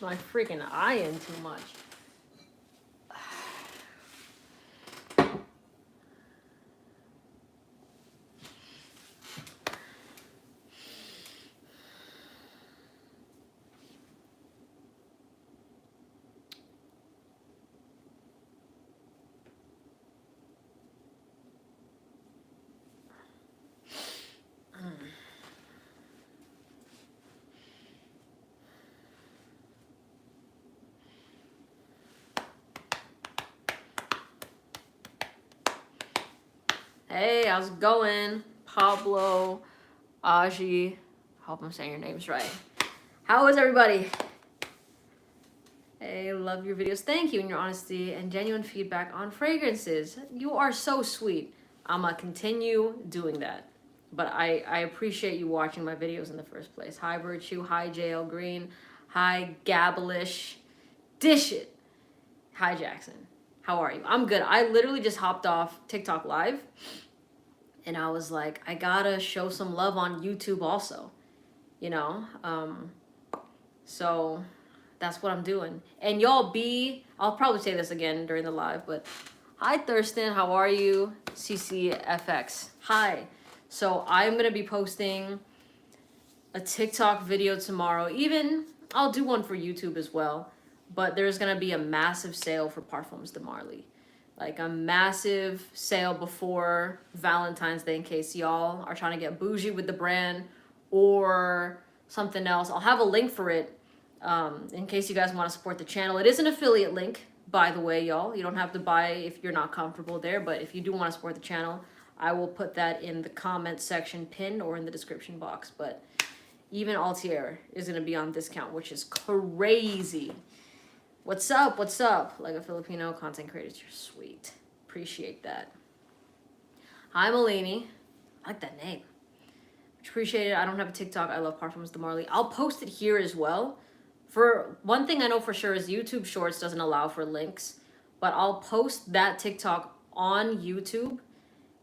My freaking eyeing too much. Hey, how's it going? Pablo, Aji. Hope I'm saying your names right. How is everybody? Hey, love your videos. Thank you and your honesty and genuine feedback on fragrances. You are so sweet. I'm gonna continue doing that. But I appreciate you watching my videos in the first place. Hi, Virtue. Hi, JL Green. Hi, Gabblish. Dish it. Hi, Jackson. How are you? I'm good. I literally just hopped off TikTok Live. And I was like, I gotta show some love on YouTube also, you know? So that's what I'm doing. And y'all I'll probably say this again during the live, but hi Thurston, how are you? CCFX, hi. So I'm gonna be posting a TikTok video tomorrow. Even, I'll do one for YouTube as well, but there's gonna be a massive sale for Parfums de Marly. Like a massive sale before Valentine's Day in case y'all are trying to get bougie with the brand or something else. I'll have a link for it in case you guys want to support the channel. It is an affiliate link, by the way, y'all. You don't have to buy if you're not comfortable there, but if you do want to support the channel, I will put that in the comment section pinned or in the description box. But even Altier is going to be on discount, which is crazy. What's up? What's up? Like a Filipino content creator, you're sweet. Appreciate that. Hi, Malini. I like that name. Appreciate it. I don't have a TikTok. I love Parfums de Marly. I'll post it here as well. For one thing I know for sure is YouTube Shorts doesn't allow for links, but I'll post that TikTok on YouTube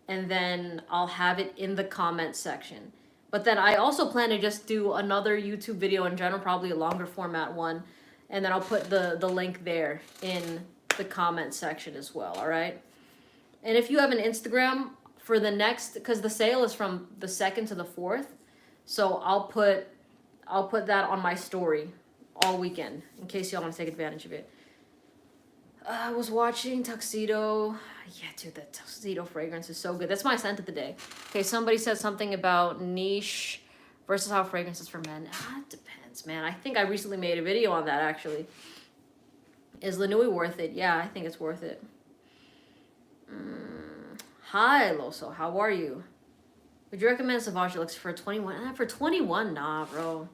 and then I'll have it in the comment section. But then I also plan to just do another YouTube video in general, probably a longer format one. And then I'll put the link there in the comment section as well, all right? And if you have an Instagram for the next, because the sale is from the 2nd to the 4th, so I'll put that on my story all weekend in case y'all want to take advantage of it. I was watching Tuxedo. Yeah, dude, that Tuxedo fragrance is so good. That's my scent of the day. Okay, somebody said something about niche versus how fragrances for men. It depends, man. I think I recently made a video on that, actually. Is Lanui worth it? Yeah, I think it's worth it. Hi, Loso. How are you? Would you recommend Sauvage Elixir for 21? For 21, nah, bro.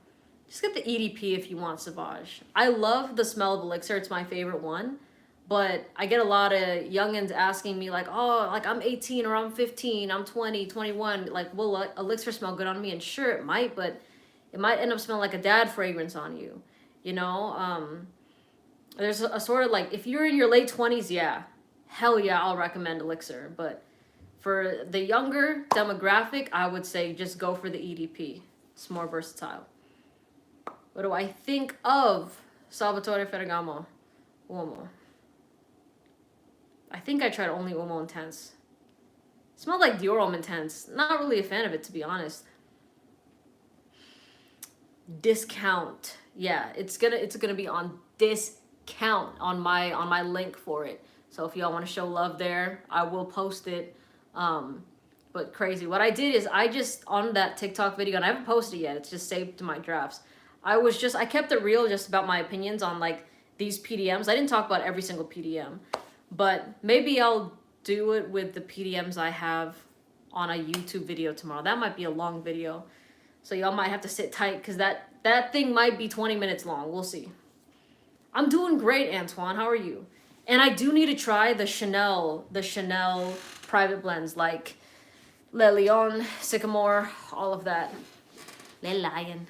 Just get the EDP if you want Sauvage. I love the smell of Elixir. It's my favorite one. But I get a lot of youngins asking me like, oh, like I'm 18 or I'm 15, I'm 20, 21. Like, will Elixir smell good on me? And sure, it might, but it might end up smelling like a dad fragrance on you. You know, there's a sort of like, if you're in your late 20s, yeah, hell yeah, I'll recommend Elixir. But for the younger demographic, I would say just go for the EDP. It's more versatile. What do I think of Salvatore Ferragamo Uomo? I think I tried only Uomo Intense. It smelled like Dior Homme Intense. Not really a fan of it, to be honest. Discount. Yeah, it's gonna be on discount on my link for it. So if y'all want to show love there, I will post it. But crazy. What I did is I just, on that TikTok video, and I haven't posted it yet, it's just saved to my drafts. I kept it real just about my opinions on like these PDMs. I didn't talk about every single PDM, but maybe I'll do it with the PDMs I have on a YouTube video tomorrow. That might be a long video. So y'all might have to sit tight because that thing might be 20 minutes long. We'll see. I'm doing great, Antoine. How are you? And I do need to try the Chanel private blends like Le Lion, Sycamore, all of that. Le Lion.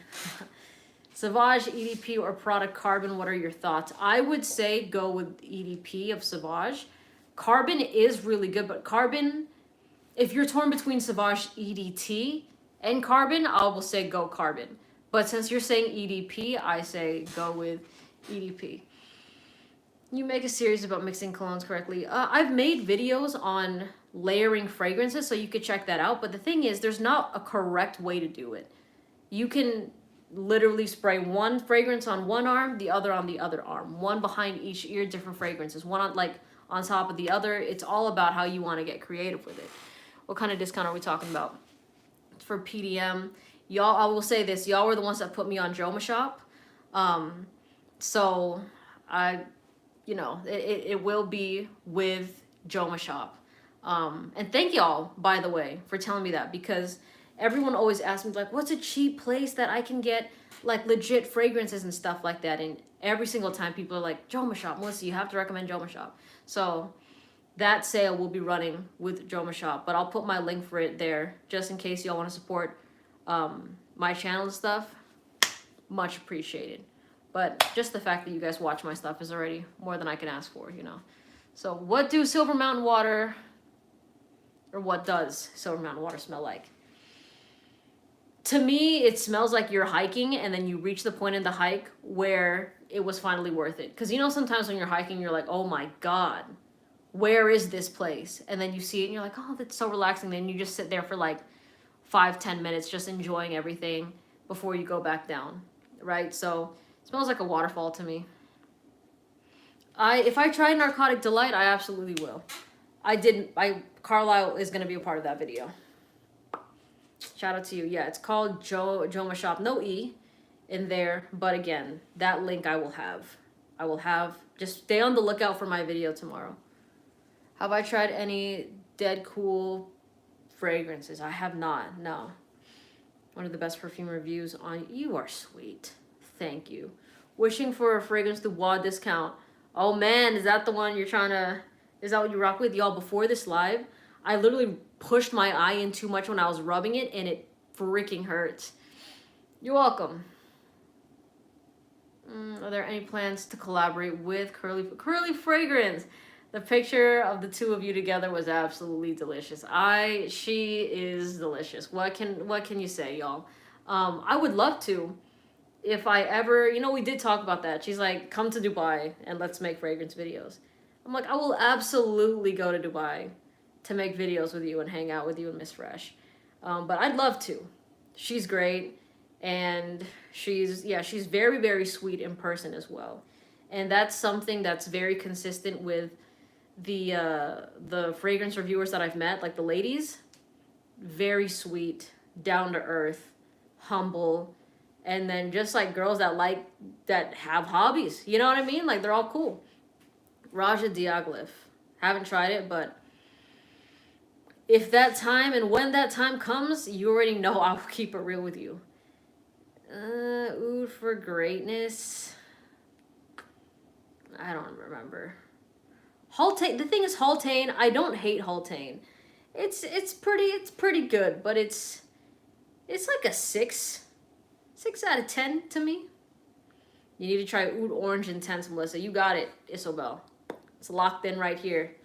Sauvage, EDP, or product Carbon, what are your thoughts? I would say go with EDP of Sauvage. Carbon is really good, but Carbon, if you're torn between Sauvage EDT and Carbon, I will say go Carbon. But since you're saying EDP, I say go with EDP. You make a series about mixing colognes correctly. I've made videos on layering fragrances, so you could check that out. But the thing is, there's not a correct way to do it. You can literally spray one fragrance on one arm, the other on the other arm, one behind each ear, different fragrances, one on like on top of the other. It's all about how you want to get creative with it. What kind of discount are we talking about? For PDM, y'all, I will say this, y'all were the ones that put me on Joma Shop. So I, you know, it will be with Joma Shop. And thank y'all, by the way, for telling me that, because everyone always asks me, like, what's a cheap place that I can get, like, legit fragrances and stuff like that? And every single time people are like, Joma Shop, Melissa, you have to recommend Joma Shop. So that sale will be running with Joma Shop, but I'll put my link for it there, just in case y'all want to support my channel and stuff. Much appreciated. But just the fact that you guys watch my stuff is already more than I can ask for, you know. So what do Silver Mountain water, or what does Silver Mountain water smell like? To me, it smells like you're hiking and then you reach the point in the hike where it was finally worth it. Because you know, sometimes when you're hiking, you're like, oh my God, where is this place? And then you see it and you're like, oh, that's so relaxing. Then you just sit there for like 5-10 minutes just enjoying everything before you go back down, right? So it smells like a waterfall to me. If I try Narcotic Delight, I absolutely will. Carlisle is going to be a part of that video. Shout out to you. Yeah, it's called Joma Shop. No E in there. But again, that link I will have. Just stay on the lookout for my video tomorrow. Have I tried any Dead Cool fragrances? I have not. No. One of the best perfume reviews on... You are sweet. Thank you. Wishing for a fragrance Dubois discount. Oh man, is that the one you're trying to... Is that what you rock with? Y'all, before this live, I literally pushed my eye in too much when I was rubbing it, and it freaking hurts. You're welcome. Are there any plans to collaborate with Curly Fragrance? The picture of the two of you together was absolutely delicious. She is delicious. What can you say, y'all? I would love to. If I ever, you know, we did talk about that. She's like, come to Dubai and let's make fragrance videos. I'm like, I will absolutely go to Dubai to make videos with you and hang out with you and Miss Fresh. But I'd love to. She's great. And she's very, very sweet in person as well. And that's something that's very consistent with the fragrance reviewers that I've met, like the ladies. Very sweet, down to earth, humble, and then just like girls that have hobbies. You know what I mean? Like, they're all cool. Raja Diaglyph. Haven't tried it, but if that time and when that time comes, you already know I will keep it real with you. Oud for Greatness. I don't remember. Haltane. The thing is, Haltane, I don't hate Haltane. It's pretty good, but it's like a 6 out of 10 to me. You need to try Oud Orange Intense, Melissa. You got it, Isobel. It's locked in right here.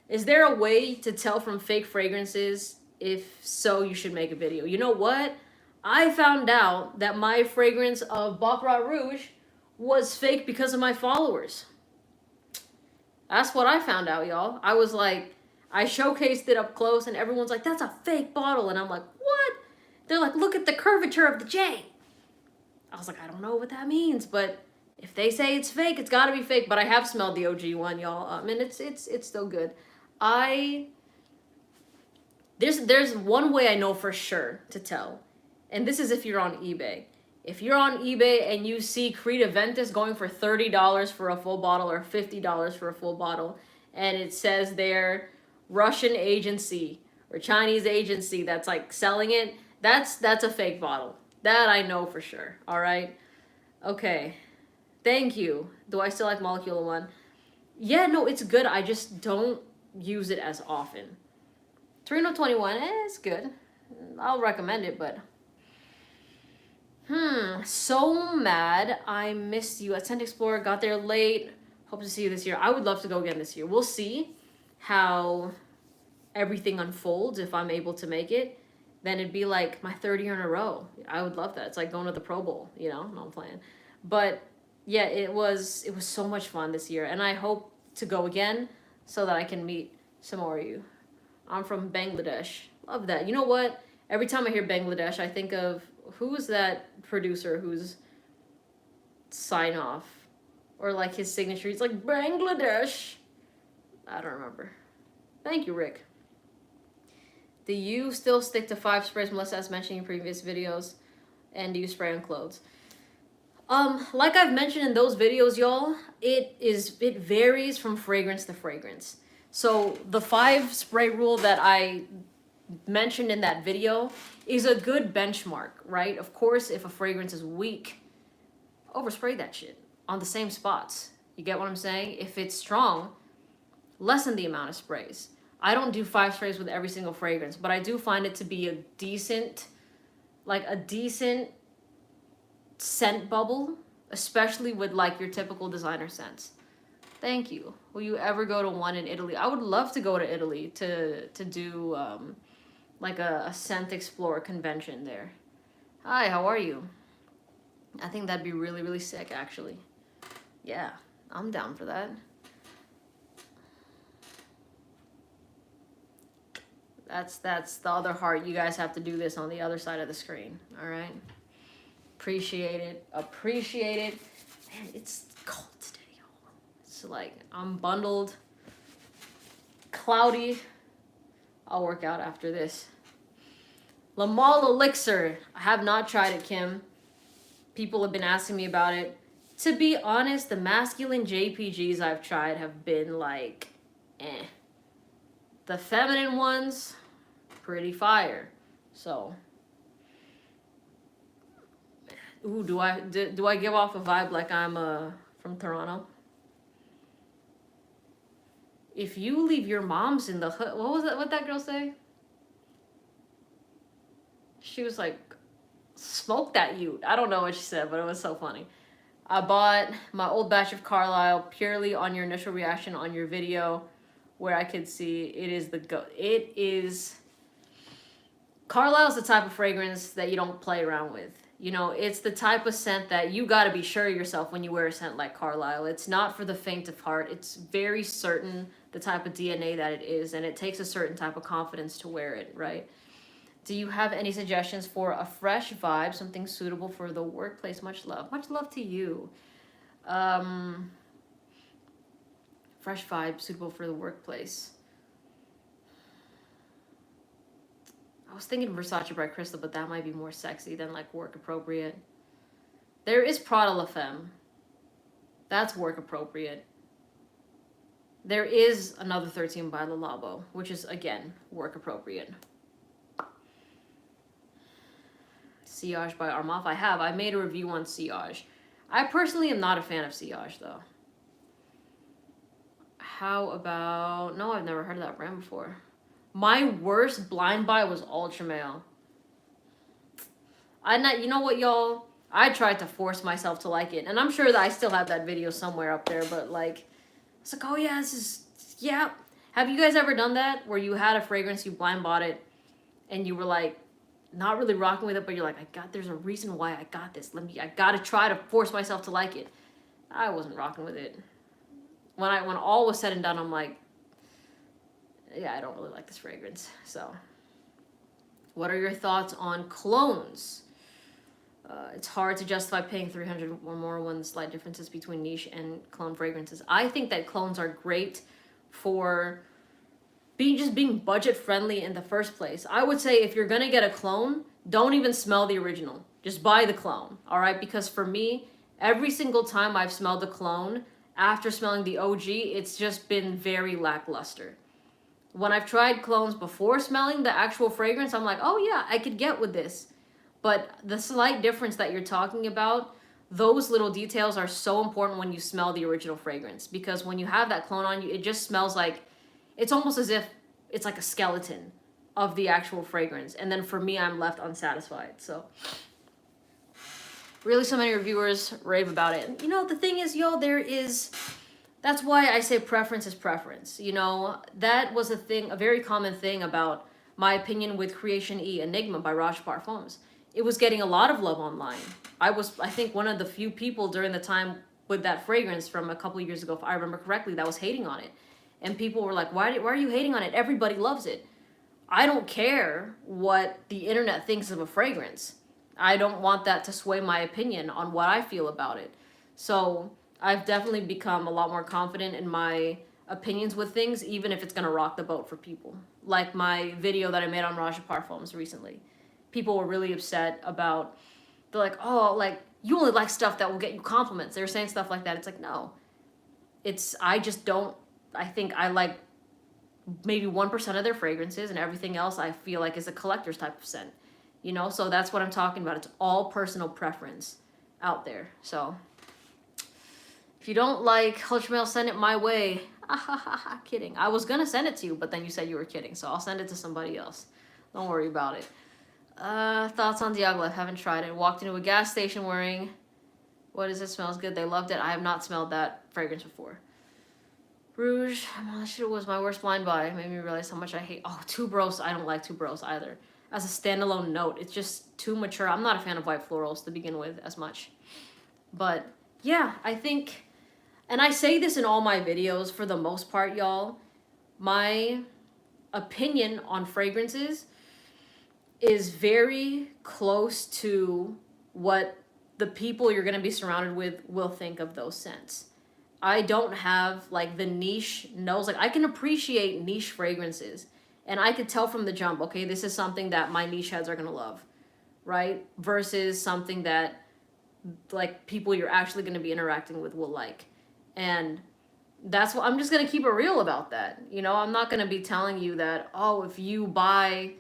Is there a way to tell from fake fragrances? If so, you should make a video. You know what? I found out that my fragrance of Baccarat Rouge was fake because of my followers. That's what I found out, y'all. I was like, I showcased it up close and everyone's like, that's a fake bottle. And I'm like, what? They're like, look at the curvature of the J. I was like, I don't know what that means, but if they say it's fake, it's gotta be fake. But I have smelled the OG one, y'all. And it's still good. There's one way I know for sure to tell. And this is if you're on eBay. If you're on eBay and you see Creed Aventus going for $30 for a full bottle or $50 for a full bottle, and it says there Russian agency or Chinese agency that's like selling it, that's a fake bottle. That I know for sure. All right. Okay. Thank you. Do I still like Molecule 1? Yeah, no, it's good. I just don't use it as often. Torino 21, it's good. I'll recommend it, but... So mad. I missed you. Ascent Explorer, got there late. Hope to see you this year. I would love to go again this year. We'll see how everything unfolds. If I'm able to make it, then it'd be like my third year in a row. I would love that. It's like going to the Pro Bowl, you know? No, I'm playing. But yeah, it was so much fun this year, and I hope to go again so that I can meet some more of you. I'm from Bangladesh. Love that. You know what? Every time I hear Bangladesh, I think of who is that producer whose sign off or like his signature. He's like Bangladesh. I don't remember. Thank you, Rick. Do you still stick to 5 sprays, Melissa, as mentioned in previous videos? And do you spray on clothes? Like I've mentioned in those videos, y'all, it varies from fragrance to fragrance. So the 5 spray rule that I mentioned in that video is a good benchmark, right? Of course, if a fragrance is weak, overspray that shit on the same spots. You get what I'm saying? If it's strong, lessen the amount of sprays. I don't do 5 sprays with every single fragrance, but I do find it to be a decent scent bubble, especially with like your typical designer scents. Thank you. Will you ever go to one in Italy? I would love to go to Italy to do like a scent explorer convention there. Hi, how are you? I think that'd be really, really sick, actually. Yeah, I'm down for that. That's the other heart. You guys have to do this on the other side of the screen. All right. Appreciate it. Appreciate it. Man, it's cold today, y'all. It's like I'm bundled, cloudy. I'll work out after this. Lamal Elixir. I have not tried it, Kim. People have been asking me about it. To be honest, the masculine JPGs I've tried have been like, eh. The feminine ones, pretty fire. So, ooh, do I give off a vibe like I'm from Toronto? If you leave your moms in the hood, what was that? What that girl say? She was like, smoke that ute. I don't know what she said, but it was so funny. I bought my old batch of Carlisle purely on your initial reaction on your video, where I could see it is the go. It is. Carlisle's the type of fragrance that you don't play around with. You know, it's the type of scent that you got to be sure of yourself when you wear a scent like Carlisle. It's not for the faint of heart. It's very certain the type of DNA that it is, and it takes a certain type of confidence to wear it, right? Do you have any suggestions for a fresh vibe, something suitable for the workplace? Much love. Much love to you. Fresh vibe, suitable for the workplace. I was thinking Versace Bright Crystal, but that might be more sexy than like work appropriate. There is Prada La Femme. That's work appropriate. There is another 13 by Le Labo, which is again work appropriate. Sillage by Armaf. I made a review on Sillage. I personally am not a fan of Sillage though. How about, no, I've never heard of that brand before. My worst blind buy was Ultra Male. You know what, y'all? I tried to force myself to like it, and I'm sure that I still have that video somewhere up there, but like, it's like, oh yeah, this is, yeah. Have you guys ever done that, where you had a fragrance, you blind bought it, and you were like, not really rocking with it, but you're like, there's a reason why I got this. I gotta try to force myself to like it. I wasn't rocking with it. When all was said and done, I'm like, yeah, I don't really like this fragrance. So, what are your thoughts on clones? It's hard to justify paying $300 or more when the slight differences between niche and clone fragrances. I think that clones are great for being budget friendly in the first place. I would say if you're gonna get a clone, don't even smell the original. Just buy the clone, all right? Because for me, every single time I've smelled a clone, after smelling the OG, it's just been very lackluster. When I've tried clones before smelling the actual fragrance, I'm like, oh yeah, I could get with this. But the slight difference that you're talking about, those little details are so important when you smell the original fragrance. Because when you have that clone on you, it just smells like, it's almost as if it's like a skeleton of the actual fragrance. And then for me, I'm left unsatisfied. So really so many reviewers rave about it. You know, the thing is, y'all, that's why I say preference is preference. You know, that was a very common thing about my opinion with Creation E, Enigma by Roche Parfums. It was getting a lot of love online. I think one of the few people during the time with that fragrance from a couple years ago, if I remember correctly, that was hating on it. And people were like, why are you hating on it? Everybody loves it. I don't care what the internet thinks of a fragrance. I don't want that to sway my opinion on what I feel about it. So I've definitely become a lot more confident in my opinions with things, even if it's going to rock the boat for people. Like my video that I made on Raja Parfums recently. People were really upset about, they're like, oh, like, you only like stuff that will get you compliments. They were saying stuff like that. It's like, no. I just don't, I think I like maybe 1% of their fragrances, and everything else I feel like is a collector's type of scent. You know, so that's what I'm talking about. It's all personal preference out there. So if you don't like Ultra Male, send it my way. Kidding. I was gonna send it to you, but then you said you were kidding, so I'll send it to somebody else. Don't worry about it. Thoughts on Diaglo? I haven't tried it. Walked into a gas station wearing, what is it? Smells good. They loved it. I have not smelled that fragrance before. Rouge, that shit was my worst blind buy. It made me realize how much I hate. Oh, Tuberose. I don't like Tuberose either. As a standalone note, it's just too mature. I'm not a fan of white florals to begin with as much. But yeah, I think, and I say this in all my videos for the most part, y'all, my opinion on fragrances is very close to what the people you're going to be surrounded with will think of those scents. I don't have like the niche nose. Like I can appreciate niche fragrances, and I could tell from the jump, okay, this is something that my niche heads are going to love, right? Versus something that like people you're actually going to be interacting with will like. And that's what I'm just going to keep it real about that. You know, I'm not going to be telling you that, oh, if you buy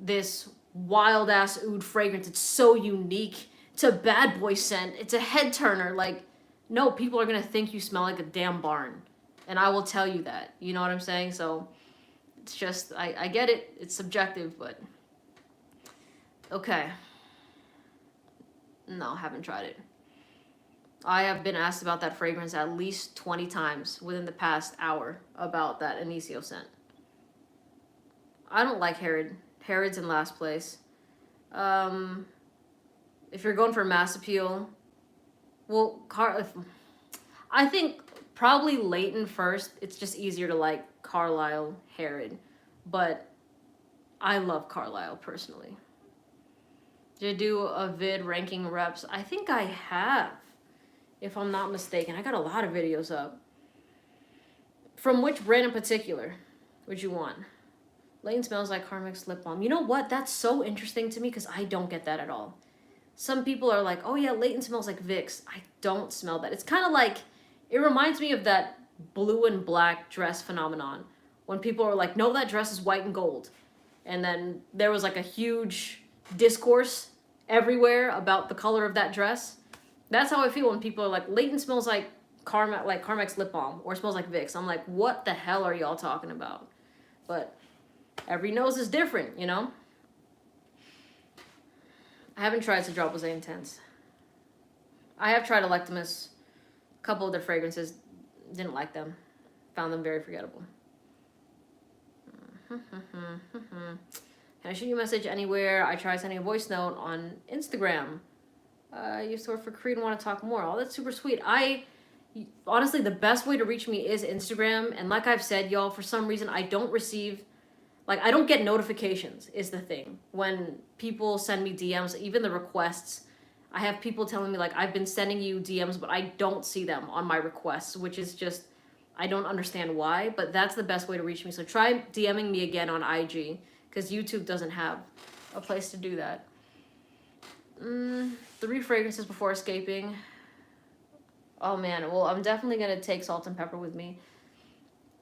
this wild ass oud fragrance, it's so unique, it's a bad boy scent, it's a head turner. Like, no, people are gonna think you smell like a damn barn, and I will tell you that. You know what I'm saying? So it's just, I get it, it's subjective, but okay. No, haven't tried it. I have been asked about that fragrance at least 20 times within the past hour about that Anicio scent. I don't like Herod. Herod's in last place. If you're going for mass appeal, well, I think probably Leighton first. It's just easier to like Carlisle, Herod, but I love Carlisle personally. Did I do a vid ranking reps? I think I have, if I'm not mistaken. I got a lot of videos up. From which brand in particular would you want? Leighton smells like Carmex lip balm. You know what? That's so interesting to me because I don't get that at all. Some people are like, oh yeah, Leighton smells like Vicks. I don't smell that. It's kind of like, it reminds me of that blue and black dress phenomenon. When people are like, no, that dress is white and gold. And then there was like a huge discourse everywhere about the color of that dress. That's how I feel when people are like, Leighton smells like Carmex lip balm or smells like Vicks. I'm like, what the hell are y'all talking about? But every nose is different, you know? I haven't tried Cedral Rosé Intense. I have tried Electimus, a couple of their fragrances, didn't like them. Found them very forgettable. Can I shoot you a message anywhere? I tried sending a voice note on Instagram. I used to work for Creed and want to talk more. Oh, that's super sweet. Honestly, the best way to reach me is Instagram. And like I've said, y'all, for some reason, I don't receive, like, I don't get notifications is the thing. When people send me DMs, even the requests, I have people telling me, like, I've been sending you DMs, but I don't see them on my requests, which is just, I don't understand why, but that's the best way to reach me. So try DMing me again on IG, because YouTube doesn't have a place to do that. 3 fragrances before escaping. Oh man, well, I'm definitely going to take Salt and Pepper with me.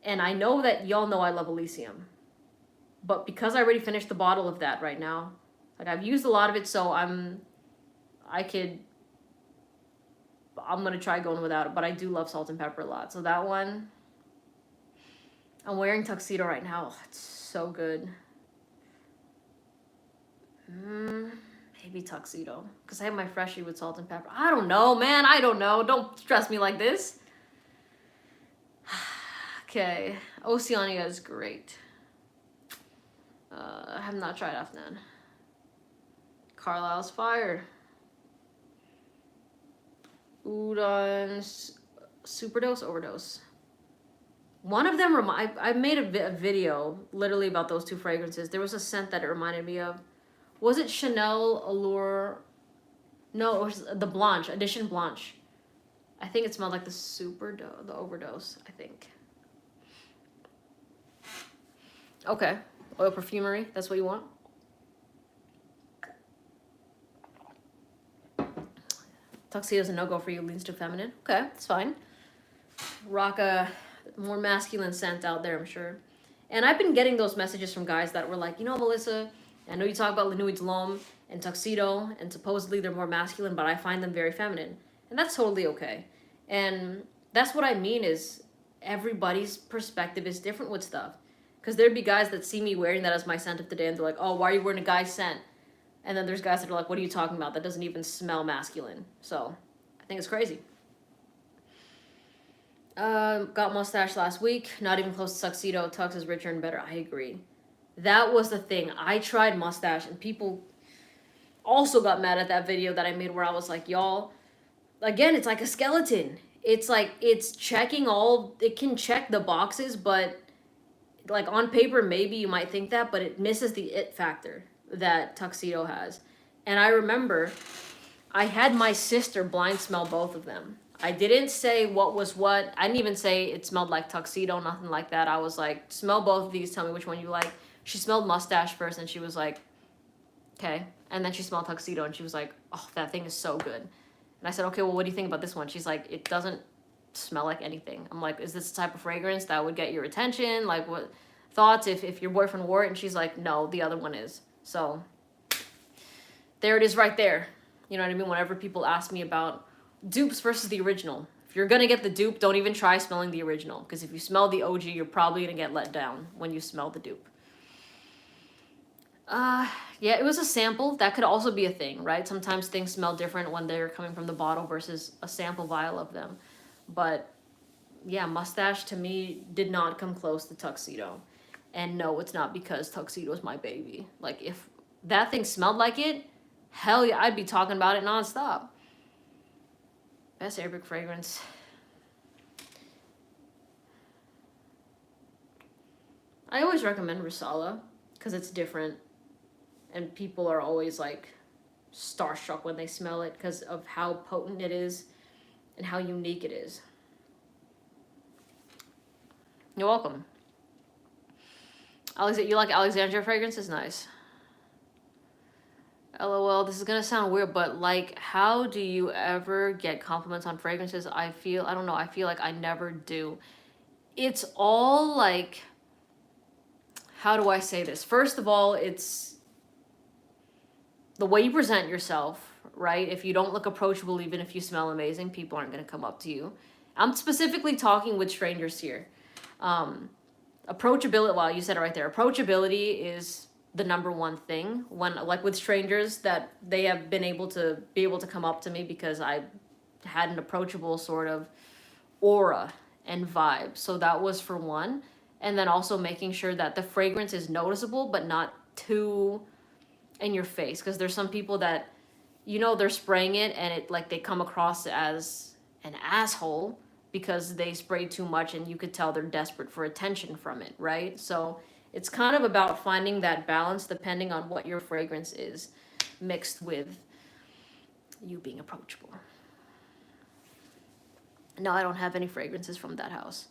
And I know that y'all know I love Elysium. But because I already finished the bottle of that right now, like I've used a lot of it, so I'm going to try going without it. But I do love Salt and Pepper a lot. So that one, I'm wearing Tuxedo right now. Oh, it's so good. Maybe Tuxedo, because I have my freshie with Salt and Pepper. I don't know, man. I don't know. Don't stress me like this. Okay. Oceania is great. I have not tried Afnan. Carlisle's fire. Udon, Superdose, Overdose. One of them, I made a video literally about those two fragrances. There was a scent that it reminded me of. Was it Chanel Allure? No, it was the Blanche, Edition Blanche. I think it smelled like the Superdose, the Overdose, I think. Okay, oil perfumery, that's what you want? Tuxedo's a no-go for you, leans too feminine. Okay, it's fine. Rock a more masculine scent out there, I'm sure. And I've been getting those messages from guys that were like, you know, Melissa, I know you talk about Nuit de l'Homme and Tuxedo, and supposedly they're more masculine, but I find them very feminine. And that's totally okay. And that's what I mean is everybody's perspective is different with stuff. Because there'd be guys that see me wearing that as my scent of the day, and they're like, oh, why are you wearing a guy's scent? And then there's guys that are like, what are you talking about? That doesn't even smell masculine. So I think it's crazy. Got mustache last week. Not even close to Tuxedo. Tux is richer and better. I agree. That was the thing. I tried mustache, and people also got mad at that video that I made where I was like, y'all, again, it's like a skeleton. It's like, it's checking all, it can check the boxes, but like on paper, maybe you might think that, but it misses the it factor that Tuxedo has. And I remember I had my sister blind smell both of them. I didn't say what was what. I didn't even say it smelled like Tuxedo, nothing like that. I was like, smell both of these, tell me which one you like. She smelled mustache first, and she was like, okay. And then she smelled Tuxedo, and she was like, oh, that thing is so good. And I said, okay, well, what do you think about this one? She's like, it doesn't smell like anything. I'm like, is this the type of fragrance that would get your attention? Like, what thoughts if your boyfriend wore it? And she's like, no, the other one is. So there it is right there. You know what I mean? Whenever people ask me about dupes versus the original, if you're gonna get the dupe, don't even try smelling the original, because if you smell the OG, you're probably gonna get let down when you smell the dupe. Yeah, it was a sample. That could also be a thing, right? Sometimes things smell different when they're coming from the bottle versus a sample vial of them. But yeah, mustache to me did not come close to Tuxedo. And no, it's not because Tuxedo is my baby. Like, if that thing smelled like it, hell yeah, I'd be talking about it nonstop. Best Arabic fragrance. I always recommend Risala because it's different. And people are always like starstruck when they smell it because of how potent it is and how unique it is. You're welcome. You like Alexandria fragrances? Nice. LOL, this is gonna sound weird, but like, how do you ever get compliments on fragrances? I don't know, I feel like I never do. It's all like, how do I say this? First of all, it's the way you present yourself, right? If you don't look approachable, even if you smell amazing, people aren't gonna come up to you. I'm specifically talking with strangers here. Approachability, well, you said it right there. Approachability is the number one thing when, like, with strangers, that they have been able to come up to me because I had an approachable sort of aura and vibe. So that was for one. And then also making sure that the fragrance is noticeable, but not too in your face. Because there's some people that, you know, they're spraying it and it, like, they come across as an asshole because they spray too much, and you could tell they're desperate for attention from it, right? So it's kind of about finding that balance depending on what your fragrance is, mixed with you being approachable. No, I don't have any fragrances from that house.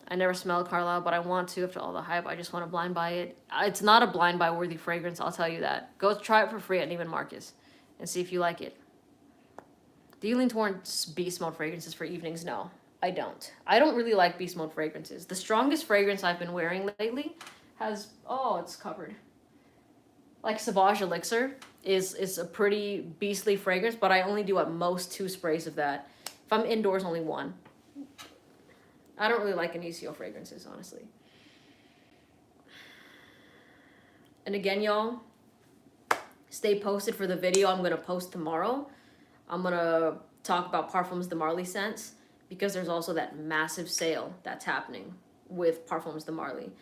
I never smelled Carlisle, but I want to after all the hype. I just want to blind buy it. It's not a blind buy worthy fragrance, I'll tell you that. Go try it for free at Neiman Marcus and see if you like it. Do you lean towards beast mode fragrances for evenings? No, I don't. I don't really like beast mode fragrances. The strongest fragrance I've been wearing lately has, oh, it's covered. Like Sauvage Elixir is a pretty beastly fragrance, but I only do at most 2 sprays of that. If I'm indoors, only 1. I don't really like Anicio fragrances, honestly. And again, y'all, stay posted for the video I'm going to post tomorrow. I'm going to talk about Parfums de Marly scents, because there's also that massive sale that's happening with Parfums de Marly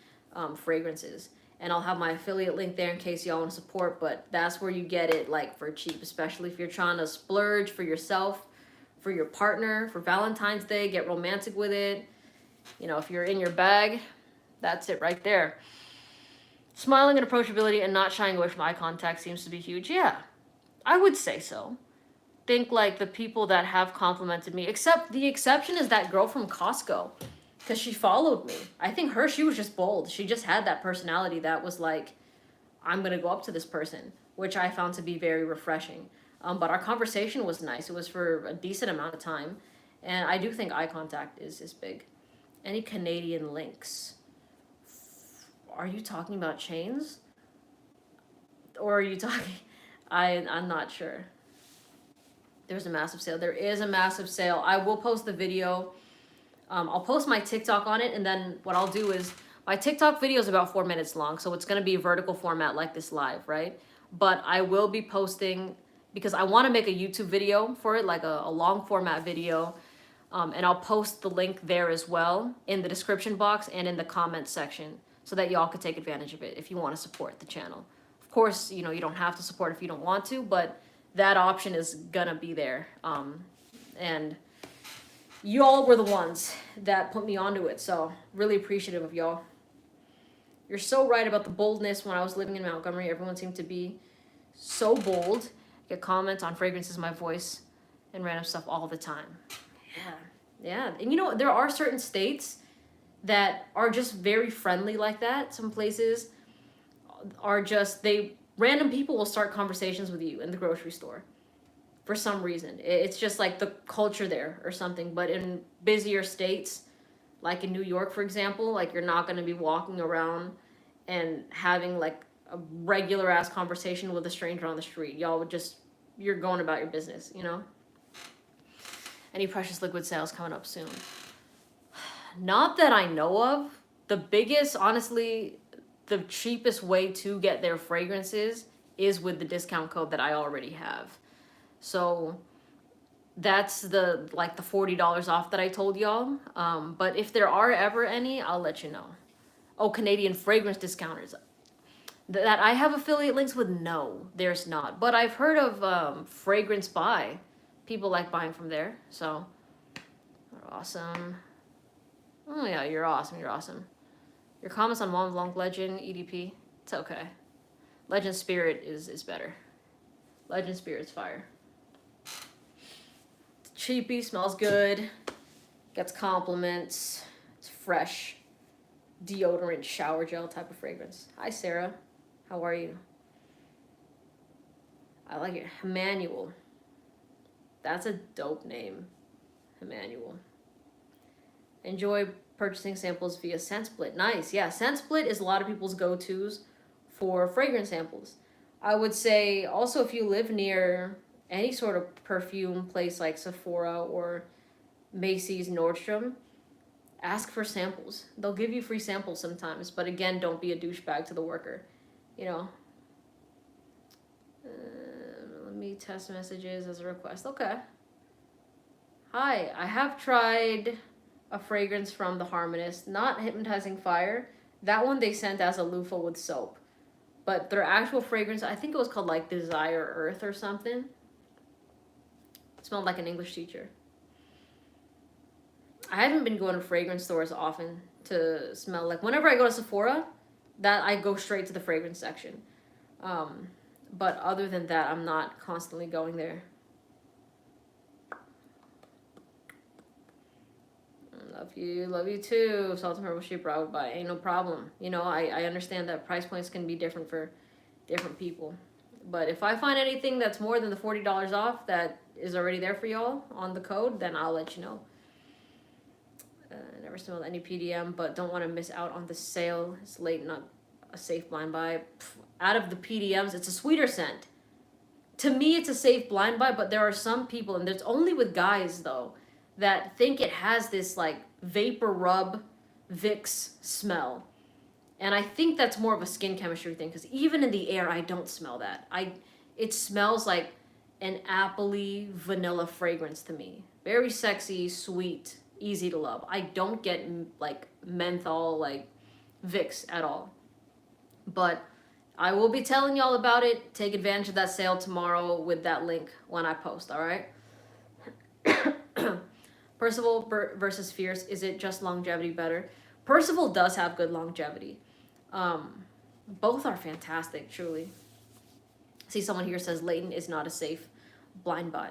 fragrances. And I'll have my affiliate link there in case y'all want to support, but that's where you get it, like, for cheap, especially if you're trying to splurge for yourself, for your partner, for Valentine's Day, get romantic with it. You know, if you're in your bag, that's it right there. Smiling and approachability and not shying away from eye contact seems to be huge. Yeah, I would say so. Think like the people that have complimented me, except the exception is that girl from Costco, because she followed me. I think she was just bold. She just had that personality that was like, I'm going to go up to this person, which I found to be very refreshing. But our conversation was nice. It was for a decent amount of time. And I do think eye contact is big. Any Canadian links? Are you talking about chains? Or are you talking... I'm not sure. There's a massive sale. There is a massive sale. I will post the video. I'll post my TikTok on it, and then what I'll do is, my TikTok video is about 4 minutes long, so it's going to be a vertical format like this live, right? But I will be posting, because I want to make a YouTube video for it, like a long format video, and I'll post the link there as well in the description box and in the comments section, so that y'all could take advantage of it if you want to support the channel. Of course, you know, you don't have to support if you don't want to, but that option is gonna be there. And y'all were the ones that put me onto it, so really appreciative of y'all. You're so right about the boldness. When I was living in Montgomery, everyone seemed to be so bold. Get comments on fragrances, my voice, and random stuff all the time. Yeah. And you know, there are certain states that are just very friendly like that. Some places are just, random people will start conversations with you in the grocery store for some reason. It's just like the culture there or something. But in busier states, like in New York, for example, like you're not going to be walking around and having like a regular ass conversation with a stranger on the street. Y'all would just, you're going about your business, you know? Any precious liquid sales coming up soon? Not that I know of. The biggest, honestly, the cheapest way to get their fragrances is with the discount code that I already have. So that's the $40 off that I told y'all. But if there are ever any, I'll let you know. Oh, Canadian fragrance discounters. That I have affiliate links with? No, there's not. But I've heard of Fragrance Buy. People like buying from there. So, awesome. Oh yeah, you're awesome. You're awesome. Your comments on Mont Blanc Legend, EDP, it's okay. Legend Spirit is better. Legend Spirit's fire. It's cheapy, smells good, gets compliments, it's fresh, deodorant, shower gel type of fragrance. Hi Sarah, how are you? I like it. Emmanuel. That's a dope name. Emmanuel. Enjoy purchasing samples via ScentSplit. Nice. Yeah, ScentSplit is a lot of people's go-tos for fragrance samples. I would say also if you live near any sort of perfume place like Sephora or Macy's, Nordstrom, ask for samples. They'll give you free samples sometimes, but again, don't be a douchebag to the worker, you know. Let me test messages as a request. Okay. Hi, I have tried a fragrance from the Harmonist, not Hypnotizing Fire. That one they sent as a loofah with soap. But their actual fragrance, I think it was called like Desire Earth or something. It smelled like an English teacher. I haven't been going to fragrance stores often to smell. Like whenever I go to Sephora, that I go straight to the fragrance section. But other than that, I'm not constantly going there. Love you too. Salt and Herbal Sheep I would buy. Ain't no problem. You know, I understand that price points can be different for different people. But if I find anything that's more than the $40 off that is already there for y'all on the code, then I'll let you know. Never smelled any PDM, but don't want to miss out on the sale. It's late, not a safe blind buy. Out of the PDMs, it's a sweeter scent. To me, it's a safe blind buy, but there are some people, and it's only with guys though, that think it has this like vapor rub Vicks smell. And I think that's more of a skin chemistry thing, because even in the air, I don't smell that. It smells like an appley vanilla fragrance to me. Very sexy, sweet, easy to love. I don't get like menthol, like Vicks at all. But I will be telling y'all about it. Take advantage of that sale tomorrow with that link when I post, all right? Percival versus Fierce. Is it just longevity better? Percival does have good longevity. Both are fantastic, truly. See, someone here says Layton is not a safe blind buy.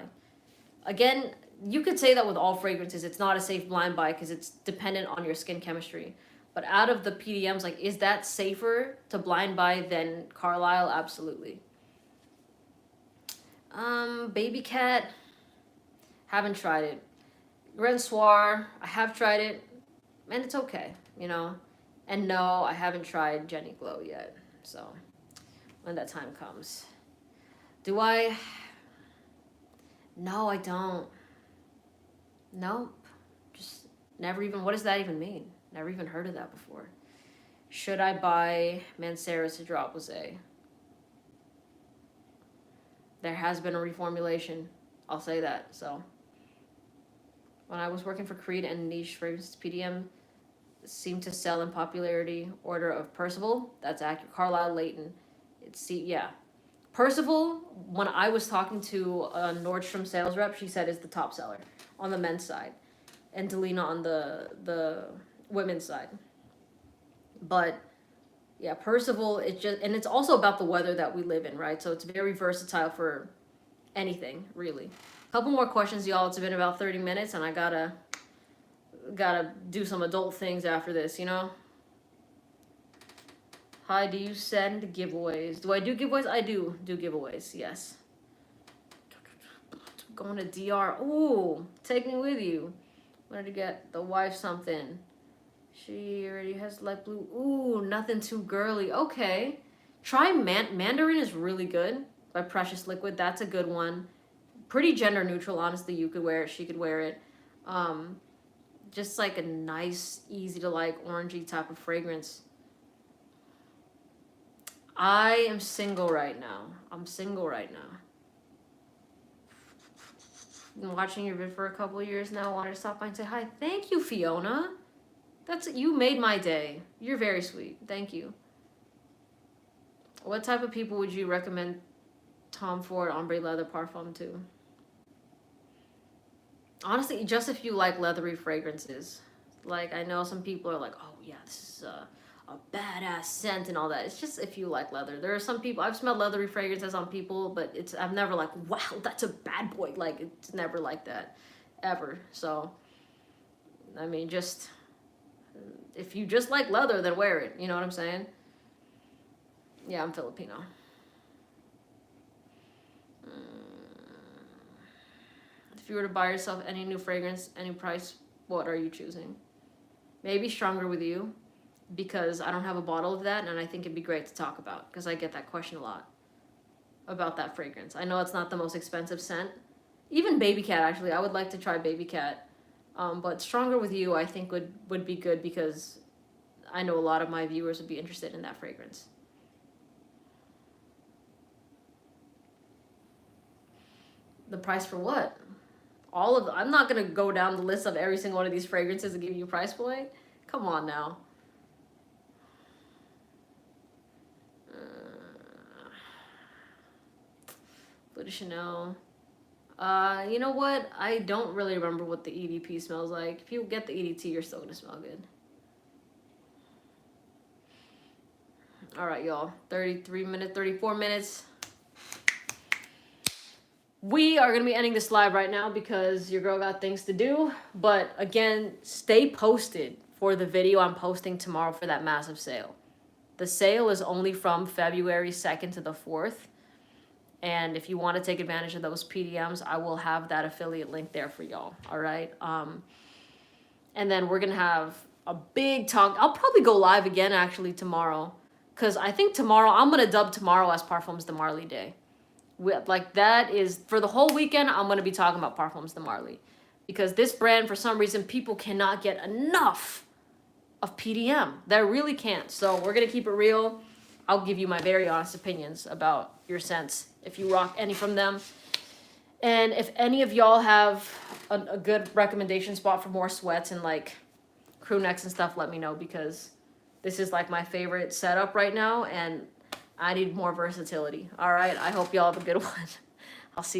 Again, you could say that with all fragrances. It's not a safe blind buy because it's dependent on your skin chemistry. But out of the PDMs, like, is that safer to blind buy than Carlisle? Absolutely. Baby Cat, haven't tried it. Grand Soir, I have tried it, and it's okay, you know. And no, I haven't tried Jenny Glow yet. So, when that time comes. Do I? No, I don't. Nope. Just never even, what does that even mean? Never even heard of that before. Should I buy Mancera's Hydrop Rosé? There has been a reformulation. I'll say that. So, when I was working for Creed and niche fragrances, PDM seemed to sell in popularity order of Percival. That's accurate. Carlisle, Layton. Yeah. Percival, when I was talking to a Nordstrom sales rep, she said is the top seller on the men's side, and Delina on the women's side. But yeah, Percival, and it's also about the weather that we live in, right? So it's very versatile for anything, really. A couple more questions, y'all. It's been about 30 minutes, and I gotta do some adult things after this, you know? Hi, do you send giveaways? Do I do giveaways? I do giveaways, yes. Going to DR. Ooh, take me with you. Wanted to get the wife something. She already has light blue. Ooh, nothing too girly. Okay. Try Mandarin is really good by Precious Liquid. That's a good one. Pretty gender neutral, honestly. You could wear it. She could wear it. Just like a nice, easy to like, orangey type of fragrance. I am single right now. I'm single right now. Been watching your vid for a couple of years now. Wanted to stop by and say hi. Thank you, Fiona. You made my day. You're very sweet. Thank you. What type of people would you recommend Tom Ford Ombre Leather Parfum to? Honestly, just if you like leathery fragrances. Like, I know some people are like, oh yeah, this is a badass scent and all that. It's just if you like leather. There are some people, I've smelled leathery fragrances on people, but I'm never like, wow, that's a bad boy. Like, it's never like that, ever. So, I mean, just, if you just like leather, then wear it. You know what I'm saying? Yeah, I'm Filipino. If you were to buy yourself any new fragrance, any price, what are you choosing? Maybe Stronger With You, because I don't have a bottle of that, and I think it'd be great to talk about, because I get that question a lot about that fragrance. I know it's not the most expensive scent. Even Baby Cat, actually. I would like to try Baby Cat. But Stronger With You, I think, would be good, because I know a lot of my viewers would be interested in that fragrance. The price for what? I'm not going to go down the list of every single one of these fragrances and give you a price point. Come on now. Bleu de Chanel. You know what? I don't really remember what the EDP smells like. If you get the EDT, you're still going to smell good. All right, y'all. 34 minutes. We are going to be ending this live right now because your girl got things to do. But again, stay posted for the video I'm posting tomorrow for that massive sale. The sale is only from February 2nd to the 4th. And if you want to take advantage of those PDMs, I will have that affiliate link there for y'all. All right. And then we're going to have a big talk. I'll probably go live again actually tomorrow. Because I think tomorrow, I'm going to dub tomorrow as Parfums de Marly Day. That is, for the whole weekend, I'm going to be talking about Parfums de Marly. Because this brand, for some reason, people cannot get enough of PDM. They really can't. So we're going to keep it real. I'll give you my very honest opinions about your scents, if you rock any from them. And if any of y'all have a good recommendation spot for more sweats and like crew necks and stuff, let me know, because this is like my favorite setup right now, and I need more versatility. All right, I hope y'all have a good one. I'll see you.